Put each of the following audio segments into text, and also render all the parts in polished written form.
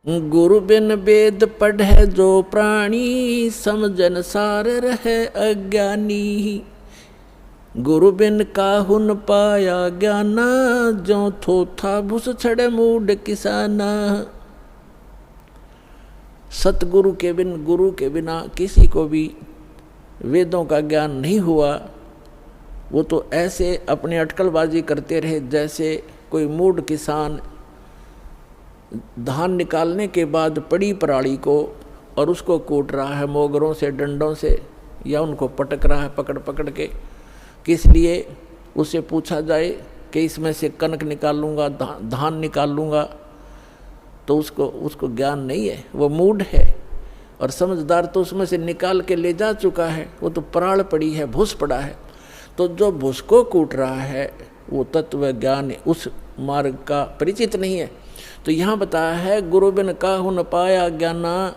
गुरु बिन वेद पढ़े जो प्राणी, समझन सार रहे अज्ञानी। गुरु बिन काहू न पाया ज्ञाना, जो थोथा भूस छड़े मूड किसाना। सतगुरु के बिन, गुरु के बिना किसी को भी वेदों का ज्ञान नहीं हुआ। वो तो ऐसे अपनी अटकलबाजी करते रहे जैसे कोई मूड किसान धान निकालने के बाद पड़ी पराली को और उसको कूट रहा है मोगरों से, डंडों से, या उनको पटक रहा है पकड़ पकड़ के। किस लिए? उससे पूछा जाए कि इसमें से कनक निकालूंगा, धान निकाल लूँगा, तो उसको ज्ञान नहीं है, वो मूड है। और समझदार तो उसमें से निकाल के ले जा चुका है, वो तो पराल पड़ी है, भूस पड़ा है। तो जो भूस को कूट रहा है वो तत्व ज्ञान उस मार्ग का परिचित नहीं है। तो यहाँ बताया है, गुरु बिन काहू न पाया ज्ञाना,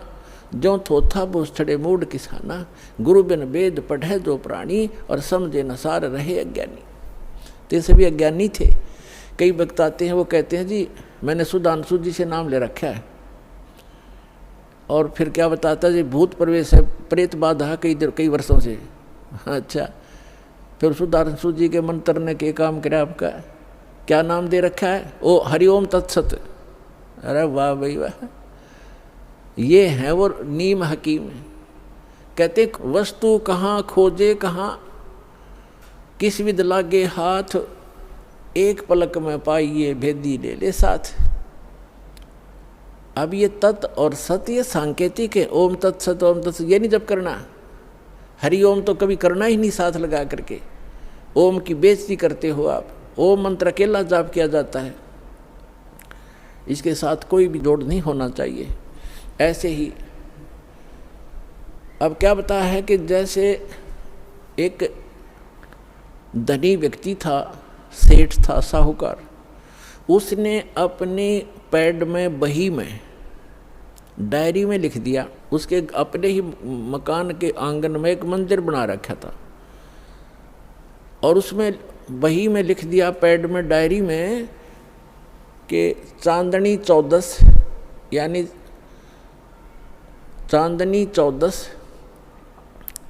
जो थोथा भूस छड़े मूड किसाना। गुरु बिन वेद पढ़े जो प्राणी, और समझे न सार रहे अज्ञानी। तो ये सभी अज्ञानी थे। कई वक्त आते हैं, वो कहते हैं जी मैंने सुधांशु जी से नाम ले रखा है, और फिर क्या बताता जी भूत प्रवेश है, प्रेत बाधा कई वर्षों से। अच्छा, फिर सुधांशु जी के मंत्र ने के काम करे आपका? क्या नाम दे रखा है? ओ हरिओम तत्सत। अरे वाह भाई वाह, ये है वो नीम हकीम। कहते वस्तु कहाँ खोजे कहाँ, किस विद लागे हाथ, एक पलक में पाइए भेदी ले ले साथ। अब ये तत् और सत ये सांकेतिक है। ओम तत्सत ओम तत्सत ये नहीं जप करना। हरिओम तो कभी करना ही नहीं साथ लगा करके। ओम की बेइज्जती करते हो आप। ओम मंत्र अकेला जाप किया जाता है, इसके साथ कोई भी जोड़ नहीं होना चाहिए। ऐसे ही अब क्या बताया है कि जैसे एक धनी व्यक्ति था, सेठ था, साहूकार, उसने अपने पैड में, बही में, डायरी में लिख दिया। उसके अपने ही मकान के आंगन में एक मंदिर बना रखा था, और उसमें बही में लिख दिया, पैड में, डायरी में, कि चांदनी 14, यानी चांदनी 14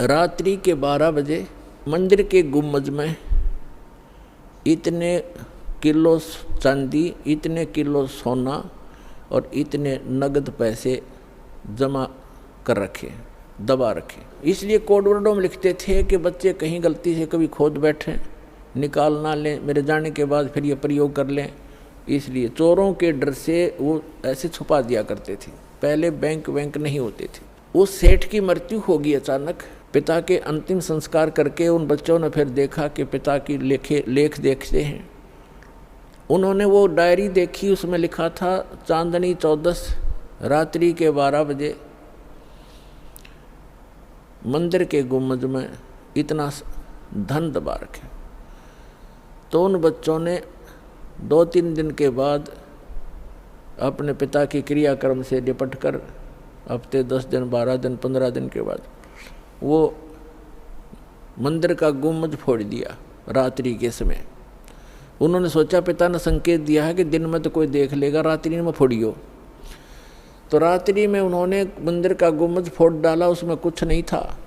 रात्रि के 12 बजे मंदिर के गुम्बज में इतने किलो चांदी, इतने किलो सोना और इतने नगद पैसे जमा कर रखे, दबा रखे। इसलिए कोड वर्डों में लिखते थे कि बच्चे कहीं गलती से कभी खोद बैठें, निकाल ना लें, मेरे जाने के बाद फिर ये प्रयोग कर लें। इसलिए चोरों के डर से वो ऐसे छुपा दिया करते थे। पहले बैंक नहीं होते थे। उस सेठ की मृत्यु होगी अचानक। पिता के अंतिम संस्कार करके उन बच्चों ने फिर देखा कि पिता की लेख देखते हैं। उन्होंने वो डायरी देखी, उसमें लिखा था चांदनी 14 रात्रि के 12 बजे मंदिर के गुम्बज में इतना धन दबा रखे। तो उन बच्चों ने 2-3 दिन के बाद अपने पिता की क्रियाक्रम से निपट कर हफ्ते 10 दिन, 12 दिन, 15 दिन के बाद वो मंदिर का गुम्बज फोड़ दिया रात्रि के समय। उन्होंने सोचा, पिता ने संकेत दिया है कि दिन में तो कोई देख लेगा, रात्रि में फोड़ियो। तो रात्रि में उन्होंने मंदिर का गुम्बज फोड़ डाला, उसमें कुछ नहीं था।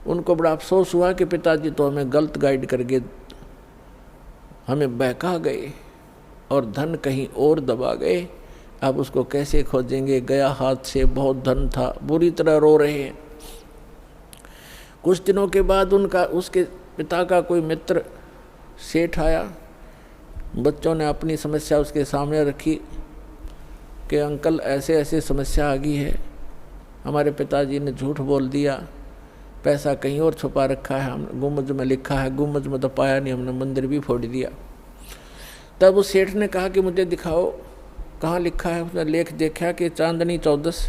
उनको बड़ा अफसोस हुआ कि पिताजी तो हमें गलत गाइड करके हमें बहका गए और धन कहीं और दबा गए। अब उसको कैसे खोजेंगे, गया हाथ से, बहुत धन था। बुरी तरह रो रहे हैं। कुछ दिनों के बाद उसके पिता का कोई मित्र सेठ आया। बच्चों ने अपनी समस्या उसके सामने रखी कि अंकल ऐसे ऐसे समस्या आ गई है, हमारे पिताजी ने झूठ बोल दिया, पैसा कहीं और छुपा रखा है, हम गुम्बज में लिखा है, गुम्बज में तो पाया नहीं, हमने मंदिर भी फोड़ दिया। तब उस सेठ ने कहा कि मुझे दिखाओ कहाँ लिखा है। उसने लेख देखा कि चांदनी 14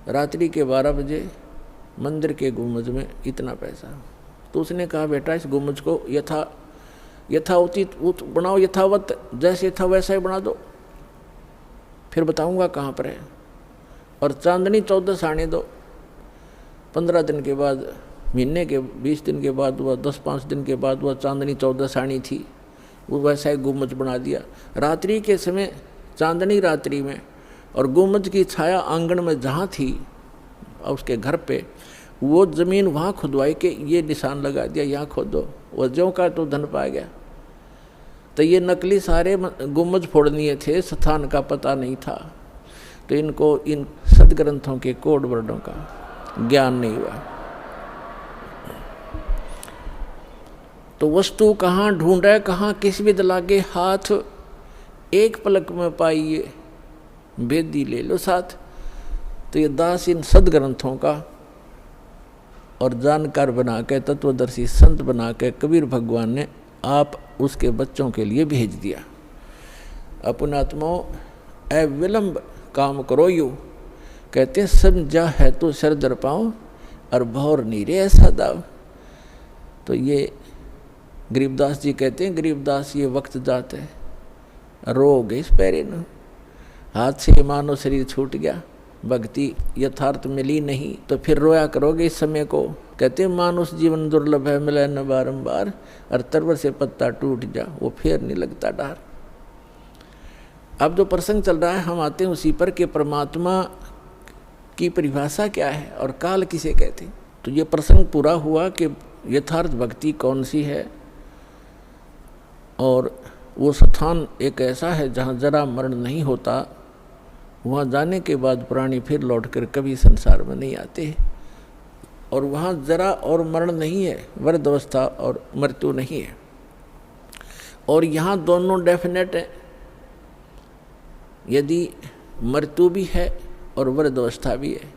रात्रि के 12 बजे मंदिर के गुम्बज में इतना पैसा। तो उसने कहा, बेटा इस गुम्बज को यथाउचित बनाओ, यथावत जैसे था वैसा ही बना दो, फिर बताऊंगा कहाँ पर है। और चांदनी 14 आने दो। 15 दिन के बाद, महीने के 20 दिन के बाद हुआ, 10-5 दिन के बाद हुआ, चांदनी 14 आनी थी। वो वैसा ही गुम्बज बना दिया। रात्रि के समय, चांदनी रात्रि में और गुम्बद की छाया आंगन में जहाँ थी उसके घर पे, वो ज़मीन वहाँ खुदवाई के ये निशान लगा दिया, यहाँ खोदो, वो ज्यों का तो धन पा गया। तो ये नकली सारे गुम्बद फोड़नीय थे, स्थान का पता नहीं था, तो इनको इन सदग्रंथों के कोड वर्डों का ज्ञान नहीं हुआ। तो वस्तु कहाँ ढूंढे, कहाँ किस विद लागे हाथ, एक पलक में पाइए भेदी ले लो साथ। तो ये दास इन सदग्रंथों का और जानकार बना के, तत्वदर्शी संत बना के कबीर भगवान ने आप उसके बच्चों के लिए भेज दिया। अपनात्मो अविलंब काम करो यू, कहते समझा है तो सर दर पाओ और भौर नीरे ऐसा दाव। तो ये गरीबदास जी कहते हैं, गरीबदास ये वक्त जाते हैं, रो गए इस पैरे न, हाथ से मानो शरीर छूट गया, भक्ति यथार्थ मिली नहीं, तो फिर रोया करोगे इस समय को। कहते मानुष जीवन दुर्लभ है, मिले न बारंबार, और तरवर से पत्ता टूट जा, वो फिर नहीं लगता डार। अब जो प्रसंग चल रहा है हम आते हैं उसी पर कि परमात्मा की परिभाषा क्या है और काल किसे कहते हैं। तो ये प्रसंग पूरा हुआ कि यथार्थ भक्ति कौन सी है, और वो स्थान एक ऐसा है जहाँ जरा मरण नहीं होता, वहाँ जाने के बाद प्राणी फिर लौटकर कभी संसार में नहीं आते, और वहाँ जरा और मरण नहीं है, वृद्ध अवस्था और मृत्यु नहीं है। और यहाँ दोनों डेफिनेट है, यदि मृत्यु भी है और वृद्ध अवस्था भी है।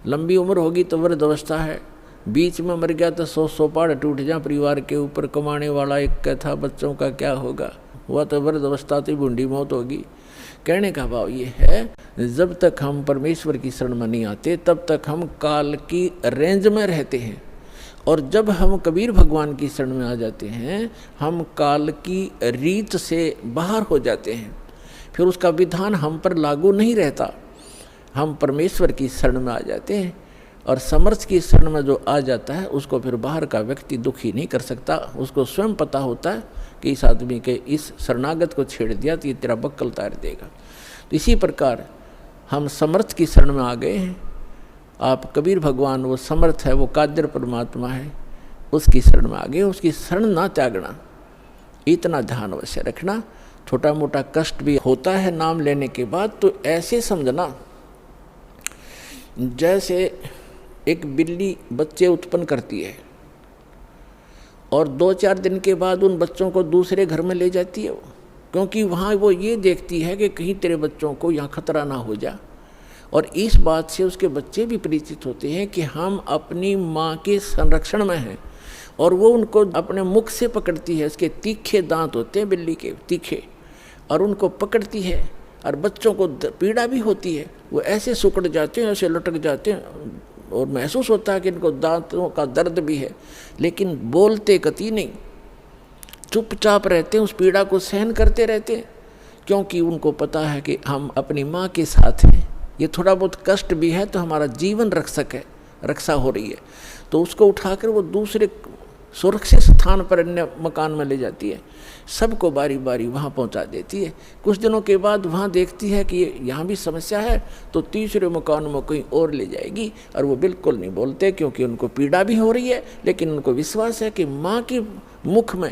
लंबी उम्र होगी तो वृद्ध अवस्था है, बीच में मर गया तो 100 पहाड़ टूट जा परिवार के ऊपर, कमाने वाला एक था, बच्चों का क्या होगा, हुआ तो वृद्ध अवस्था तो बूढ़ी मौत होगी। कहने का भाव ये है, जब तक हम परमेश्वर की शरण में नहीं आते तब तक हम काल की रेंज में रहते हैं, और जब हम कबीर भगवान की शरण में आ जाते हैं हम काल की रीत से बाहर हो जाते हैं, फिर उसका विधान हम पर लागू नहीं रहता, हम परमेश्वर की शरण में आ जाते हैं। और समर्थ की शरण में जो आ जाता है उसको फिर बाहर का व्यक्ति दुखी नहीं कर सकता, उसको स्वयं पता होता है कि इस आदमी के इस शरणागत को छेड़ दिया तो ये तेरा बक्कल तार देगा। तो इसी प्रकार हम समर्थ की शरण में आ गए हैं। आप कबीर भगवान वो समर्थ है, वो कादिर परमात्मा है, उसकी शरण में आ गए, उसकी शरण ना त्यागना, इतना ध्यान अवश्य रखना। छोटा मोटा कष्ट भी होता है नाम लेने के बाद, तो ऐसे समझना जैसे एक बिल्ली बच्चे उत्पन्न करती है और 2-4 दिन के बाद उन बच्चों को दूसरे घर में ले जाती है, क्योंकि वहाँ वो ये देखती है कि कहीं तेरे बच्चों को यहाँ खतरा ना हो जा। और इस बात से उसके बच्चे भी परिचित होते हैं कि हम अपनी माँ के संरक्षण में हैं, और वो उनको अपने मुख से पकड़ती है, उसके तीखे दांत होते हैं बिल्ली के तीखे, और उनको पकड़ती है, और बच्चों को पीड़ा भी होती है, वो ऐसे सुकड़ जाते हैं, ऐसे लटक जाते हैं, और महसूस होता है कि इनको दांतों का दर्द भी है, लेकिन बोलते कतई नहीं, चुपचाप रहते हैं, उस पीड़ा को सहन करते रहते हैं, क्योंकि उनको पता है कि हम अपनी माँ के साथ हैं। ये थोड़ा बहुत कष्ट भी है तो हमारा जीवन रक्षक है, रक्षा हो रही है, तो उसको उठाकर वो दूसरे सुरक्षित स्थान पर अन्य मकान में ले जाती है, सबको बारी बारी वहाँ पहुँचा देती है। कुछ दिनों के बाद वहाँ देखती है कि यहाँ भी समस्या है, तो तीसरे मकान में कहीं और ले जाएगी, और वो बिल्कुल नहीं बोलते क्योंकि उनको पीड़ा भी हो रही है, लेकिन उनको विश्वास है कि माँ के मुख में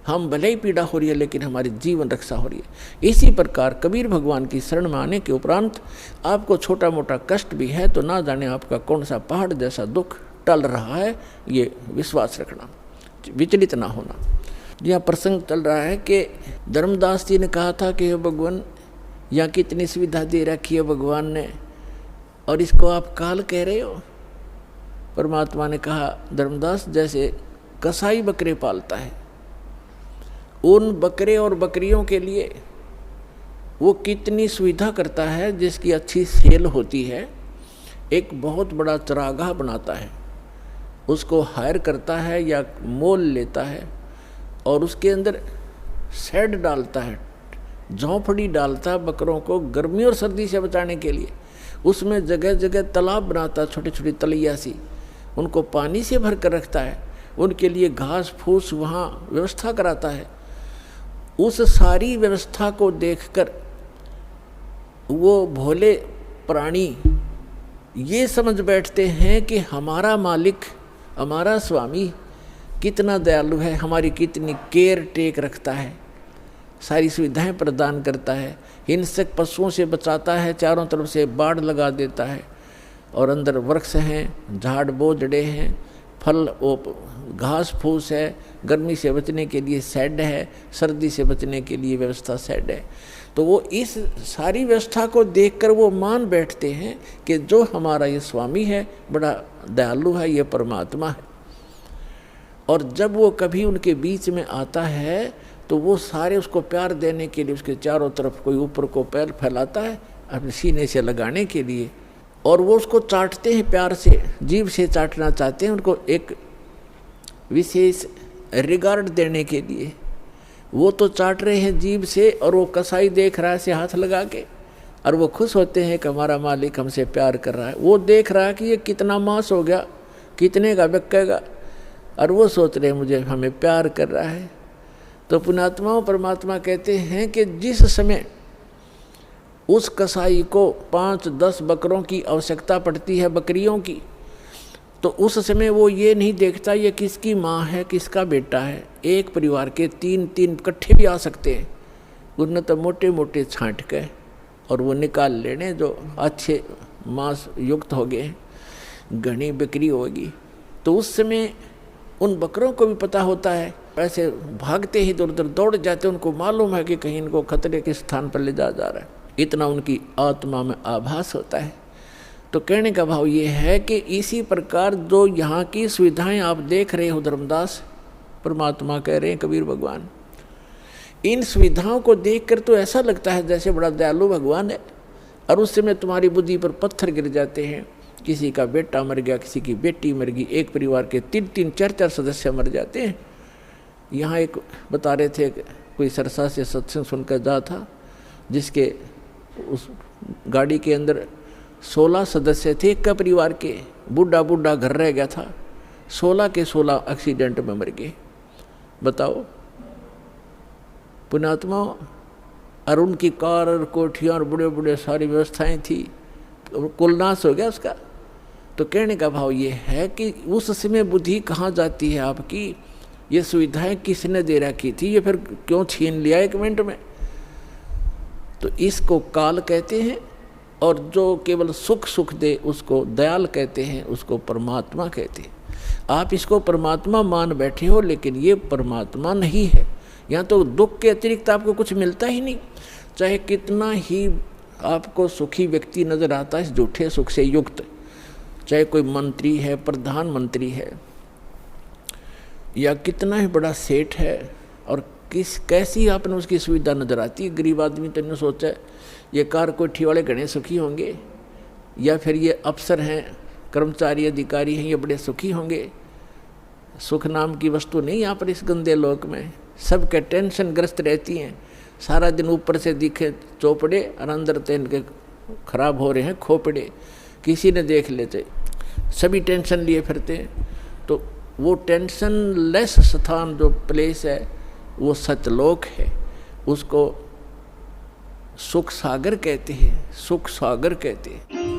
हम भले ही पीड़ा हो रही है लेकिन हमारी जीवन रक्षा हो रही है। इसी प्रकार कबीर भगवान की शरण में आने के उपरांत आपको छोटा मोटा कष्ट भी है तो ना जाने आपका कौन सा पहाड़ जैसा दुख टल रहा है, ये विश्वास रखना, विचलित ना होना। यहाँ प्रसंग चल रहा है कि धर्मदास जी ने कहा था कि हे भगवान, यहाँ कितनी सुविधा दे रखी है भगवान ने, और इसको आप काल कह रहे हो। परमात्मा ने कहा, धर्मदास जैसे कसाई बकरे पालता है, उन बकरे और बकरियों के लिए वो कितनी सुविधा करता है, जिसकी अच्छी सेल होती है, एक बहुत बड़ा चरागाह बनाता है, उसको हायर करता है या मोल लेता है, और उसके अंदर शेड डालता है, झोंपड़ी डालता है बकरों को गर्मी और सर्दी से बचाने के लिए। उसमें जगह जगह तालाब बनाता है, छोटी छोटी तलैया सी, उनको पानी से भर कर रखता है, उनके लिए घास फूस वहाँ व्यवस्था कराता है। उस सारी व्यवस्था को देखकर वो भोले प्राणी ये समझ बैठते हैं कि हमारा मालिक, हमारा स्वामी कितना दयालु है, हमारी कितनी केयर टेक रखता है, सारी सुविधाएं प्रदान करता है, हिंसक पशुओं से बचाता है, चारों तरफ से बाढ़ लगा देता है, और अंदर वृक्ष हैं, झाड़ बोझड़े हैं, फल वो घास फूस है, गर्मी से बचने के लिए शेड है, सर्दी से बचने के लिए व्यवस्था शेड है। तो वो इस सारी व्यवस्था को देखकर वो मान बैठते हैं कि जो हमारा ये स्वामी है बड़ा दयालु है, ये परमात्मा है। और जब वो कभी उनके बीच में आता है तो वो सारे उसको प्यार देने के लिए उसके चारों तरफ कोई ऊपर को पैर फैलाता है अपने सीने से लगाने के लिए, और वो उसको चाटते हैं प्यार से, जीभ से चाटना चाहते हैं, उनको एक विशेष रिगार्ड देने के लिए। वो तो चाट रहे हैं जीभ से, और वो कसाई देख रहा है से हाथ लगा के, और वो खुश होते हैं कि हमारा मालिक हमसे प्यार कर रहा है। वो देख रहा है कि ये कितना मांस हो गया, कितने का बिकेगा, और वो सोच रहे हैं मुझे हमें प्यार कर रहा है। तो पुण्यात्माओं परमात्मा कहते हैं कि जिस समय उस कसाई को 5-10 बकरों की आवश्यकता पड़ती है, बकरियों की, तो उस समय वो ये नहीं देखता ये किसकी माँ है, किसका बेटा है। एक परिवार के 3-3 इकट्ठे भी आ सकते हैं, उनने तो मोटे मोटे छांट के और वो निकाल लेने जो अच्छे मांस युक्त हो गए, घनी बिक्री होगी। तो उस समय उन बकरों को भी पता होता है, ऐसे भागते ही इधर उधर दौड़ जाते, उनको मालूम है कि कहीं इनको खतरे के स्थान पर ले जा रहा है, इतना उनकी आत्मा में आभास होता है। तो कहने का भाव ये है कि इसी प्रकार जो यहाँ की सुविधाएं आप देख रहे हो, धर्मदास परमात्मा कह रहे हैं, कबीर भगवान, इन सुविधाओं को देखकर तो ऐसा लगता है जैसे बड़ा दयालु भगवान है, और उस समय तुम्हारी बुद्धि पर पत्थर गिर जाते हैं। किसी का बेटा मर गया, किसी की बेटी मर गई, एक परिवार के 3-3, 4-4 सदस्य मर जाते हैं। यहाँ एक बता रहे थे, कोई सरसा से सत्संग सुनकर जा था, जिसके उस गाड़ी के अंदर 16 सदस्य थे एक परिवार के, बूढ़ा बूढ़ा घर रह गया था, 16 के 16 एक्सीडेंट में मर गए। बताओ पुण्यात्मा, और उनकी कार और कोठियाँ और बड़े बड़े सारी व्यवस्थाएं थी, कुल नाश हो गया उसका। तो कहने का भाव ये है कि उस समय बुद्धि कहाँ जाती है आपकी, ये सुविधाएं किसने दे रखी थी, ये फिर क्यों छीन लिया 1 मिनट में। तो इसको काल कहते हैं, और जो केवल सुख सुख दे उसको दयाल कहते हैं, उसको परमात्मा कहते हैं। आप इसको परमात्मा मान बैठे हो, लेकिन ये परमात्मा नहीं है। यहाँ तो दुख के अतिरिक्त आपको कुछ मिलता ही नहीं, चाहे कितना ही आपको सुखी व्यक्ति नजर आता है झूठे सुख से युक्त, चाहे कोई मंत्री है, प्रधानमंत्री है, या कितना ही बड़ा सेठ है, और कैसी आपने उसकी सुविधा नजर आती है। गरीब आदमी तो नहीं सोचा ये कार कोठी वाले घने सुखी होंगे, या फिर ये अफसर हैं, कर्मचारी अधिकारी हैं, ये बड़े सुखी होंगे। सुख नाम की वस्तु नहीं यहाँ पर इस गंदे लोक में, सबके टेंशन ग्रस्त रहती हैं, सारा दिन ऊपर से दिखे चौपड़े और अंदर तो इनके खराब हो रहे हैं खोपड़े, किसी ने देख लेते, सभी टेंशन लिए फिरते हैं। तो वो टेंशन लेस स्थान जो प्लेस है वो सतलोक है, उसको सुख सागर कहते हैं, सुख सागर कहते हैं।